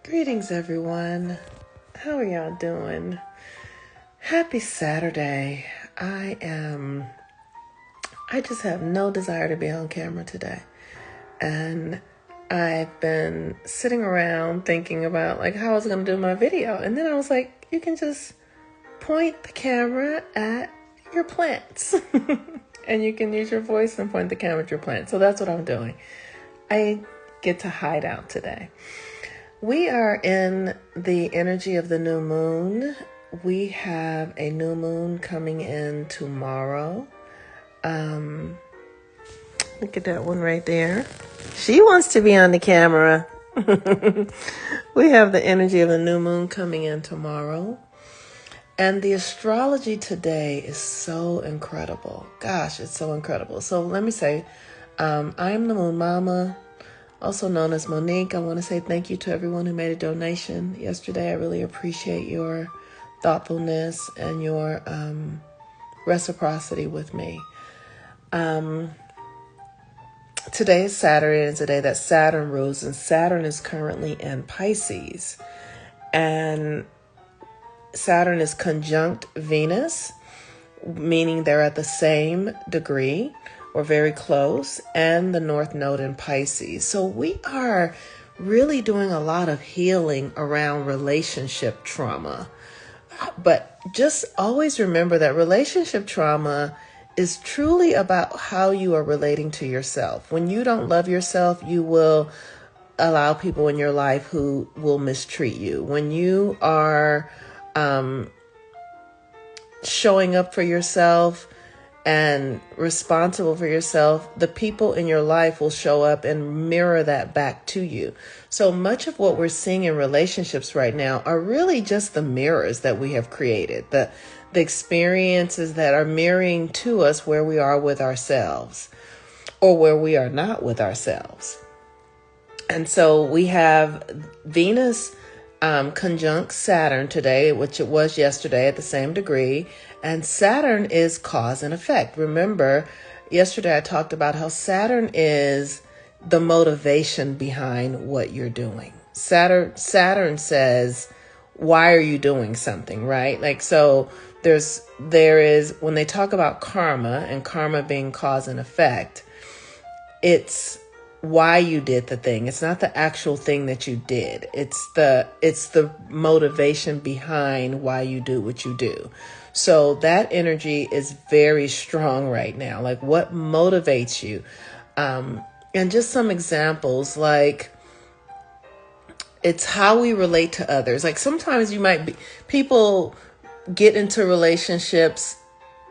Greetings, everyone. How are y'all doing? Happy Saturday. I just have no desire to be on camera today. And I've been sitting around thinking about how I was going to do my video. And then I was like, you can just point the camera at your plants. And you can use your voice and point the camera at your plants. So that's what I'm doing. I get to hide out today. We are in the energy of the new moon. We have a new moon coming in tomorrow. Look at that one right there. She wants to be on the camera. We have the energy of the new moon coming in tomorrow. And the astrology today is so incredible. Gosh, it's so incredible. So let me say, I am the Moon Mama, also known as Monique. I want to say thank you to everyone who made a donation yesterday. I really appreciate your thoughtfulness and your reciprocity with me. Today is Saturday, and it's a day that Saturn rules, and Saturn is currently in Pisces. And Saturn is conjunct Venus, meaning they're at the same degree or very close, and the North Node in Pisces. So we are really doing a lot of healing around relationship trauma. But just always remember that relationship trauma is truly about how you are relating to yourself. When you don't love yourself, you will allow people in your life who will mistreat you. When you are showing up for yourself and responsible for yourself, the people in your life will show up and mirror that back to you. So much of what we're seeing in relationships right now are really just the mirrors that we have created, the experiences that are mirroring to us where we are with ourselves or where we are not with ourselves. And so we have Venus conjunct Saturn today, which it was yesterday at the same degree. And Saturn is cause and effect. Remember, yesterday I talked about how Saturn is the motivation behind what you're doing. Saturn says, why are you doing something, right? So there is, when they talk about karma and karma being cause and effect, it's why you did the thing. It's not the actual thing that you did. It's the motivation behind why you do what you do. So that energy is very strong right now. What motivates you? And just some examples, it's how we relate to others. Sometimes people get into relationships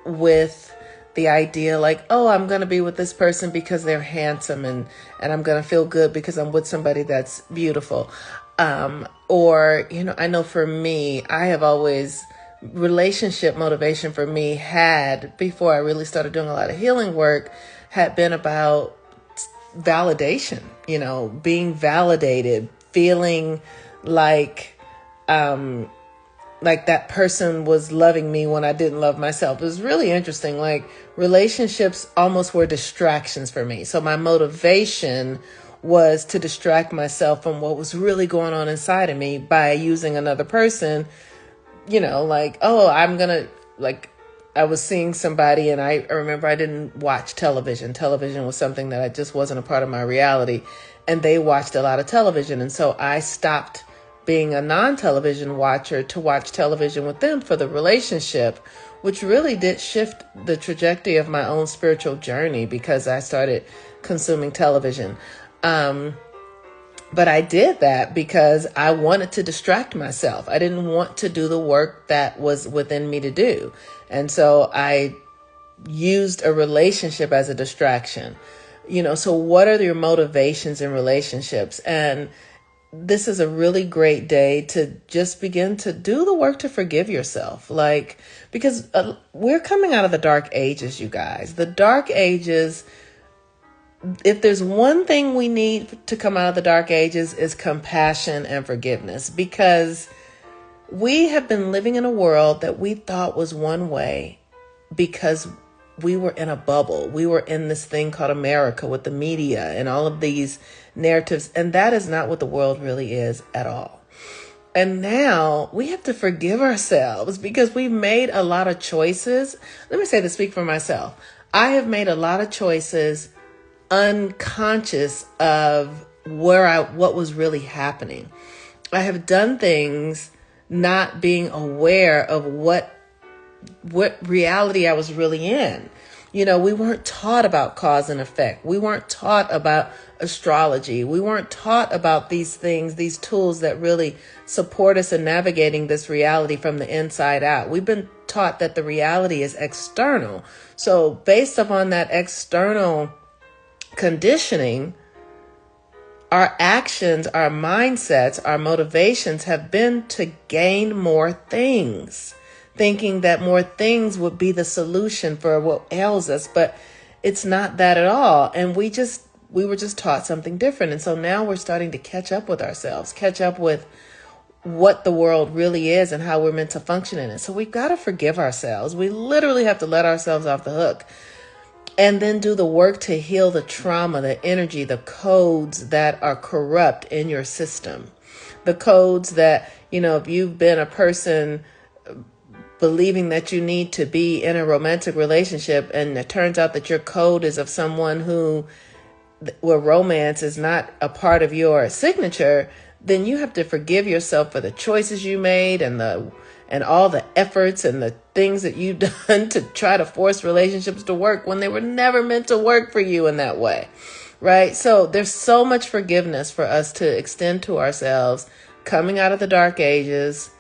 with the idea oh, I'm going to be with this person because they're handsome and I'm going to feel good because I'm with somebody that's beautiful. Or, I know for me, I have always, relationship motivation for me before I really started doing a lot of healing work, had been about validation, being validated, feeling like that person was loving me when I didn't love myself. It was really interesting. Relationships almost were distractions for me. So my motivation was to distract myself from what was really going on inside of me by using another person, oh, I was seeing somebody, and I remember I didn't watch television. Television was something that I just wasn't a part of my reality. And they watched a lot of television. And so I stopped being a non-television watcher to watch television with them for the relationship, which really did shift the trajectory of my own spiritual journey because I started consuming television. But I did that because I wanted to distract myself. I didn't want to do the work that was within me to do. And so I used a relationship as a distraction. So what are your motivations in relationships? And this is a really great day to just begin to do the work to forgive yourself. Because we're coming out of the dark ages, you guys. The dark ages, if there's one thing we need to come out of the dark ages, is compassion and forgiveness, because we have been living in a world that we thought was one way because we were in a bubble. We were in this thing called America with the media and all of these narratives. And that is not what the world really is at all. And now we have to forgive ourselves because we made a lot of choices. Let me say this, speak for myself. I have made a lot of choices unconscious of what was really happening. I have done things not being aware of what reality I was really in. You know, we weren't taught about cause and effect. We weren't taught about astrology. We weren't taught about these things, these tools that really support us in navigating this reality from the inside out. We've been taught that the reality is external. So based upon that external conditioning, our actions, our mindsets, our motivations have been to gain more things, thinking that more things would be the solution for what ails us, but it's not that at all. And we were just taught something different. And so now we're starting to catch up with ourselves, catch up with what the world really is and how we're meant to function in it. So we've got to forgive ourselves. We literally have to let ourselves off the hook and then do the work to heal the trauma, the energy, the codes that are corrupt in your system. The codes that, you know, if you've been a person believing that you need to be in a romantic relationship and it turns out that your code is of someone where romance is not a part of your signature, then you have to forgive yourself for the choices you made and all the efforts and the things that you've done to try to force relationships to work when they were never meant to work for you in that way, right? So there's so much forgiveness for us to extend to ourselves coming out of the dark ages,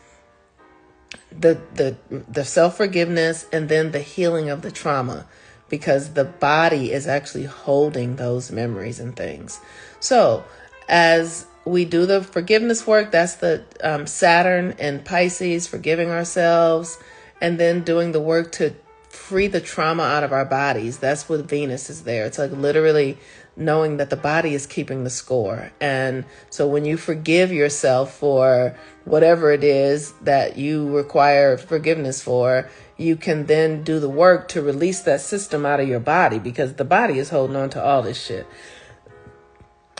the self-forgiveness, and then the healing of the trauma, because the body is actually holding those memories and things. So as we do the forgiveness work, that's the Saturn and Pisces, forgiving ourselves, and then doing the work to free the trauma out of our bodies. That's what Venus is there. It's like literally knowing that the body is keeping the score. And so when you forgive yourself for whatever it is that you require forgiveness for, you can then do the work to release that system out of your body, because the body is holding on to all this shit.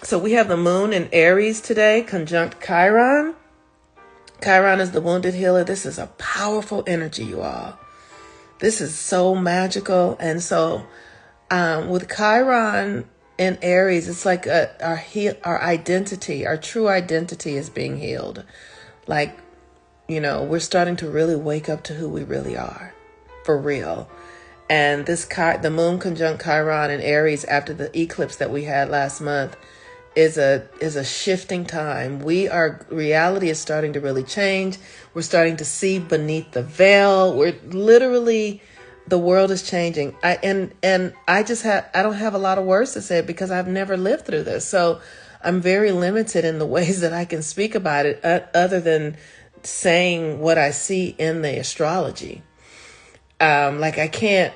So we have the moon in Aries today, conjunct Chiron. Chiron is the wounded healer. This is a powerful energy, you all. This is so magical. And so with Chiron in Aries, it's like our identity, our true identity is being healed. Like, you know, we're starting to really wake up to who we really are, for real. And the moon conjunct Chiron in Aries after the eclipse that we had last month is a shifting time. Reality is starting to really change. We're starting to see beneath the veil. The world is changing. I don't have a lot of words to say because I've never lived through this. So I'm very limited in the ways that I can speak about it, other than saying what I see in the astrology. Like I can't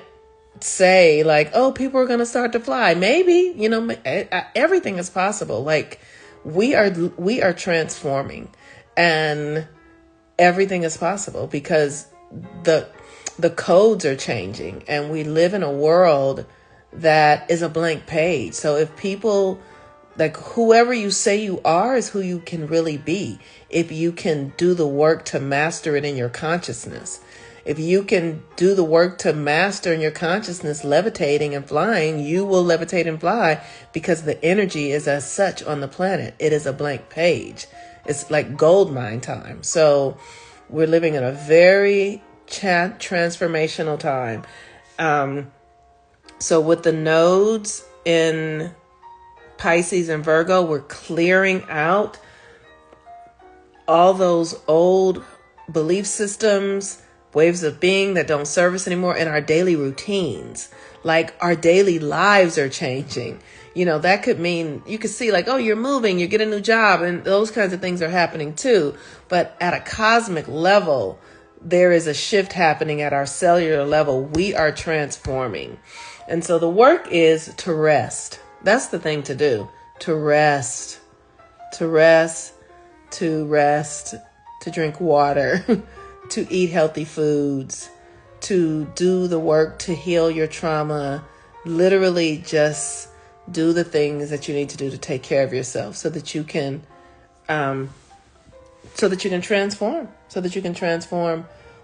say like, oh, people are going to start to fly. Maybe, you know, everything is possible. Like we are transforming, and everything is possible because the codes are changing, and we live in a world that is a blank page. So if people, like whoever you say you are is who you can really be, if you can do the work to master it in your consciousness. If you can do the work to master in your consciousness, levitating and flying, you will levitate and fly, because the energy is as such on the planet. It is a blank page. It's like gold mine time. So we're living in a very transformational time. So with the nodes in Pisces and Virgo, we're clearing out all those old belief systems, waves of being that don't serve us anymore in our daily routines. Like our daily lives are changing. You know, that could mean you could see like, oh, you're moving, you get a new job, and those kinds of things are happening too. But at a cosmic level, there is a shift happening at our cellular level. We are transforming. And so the work is to rest. That's the thing to do. To rest, to drink water, to eat healthy foods, to do the work to heal your trauma. Literally just do the things that you need to do to take care of yourself so that you can so that you can transform,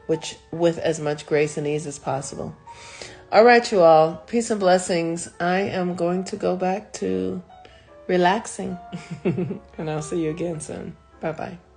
with as much grace and ease as possible. All right, you all. Peace and blessings. I am going to go back to relaxing. And I'll see you again soon. Bye-bye.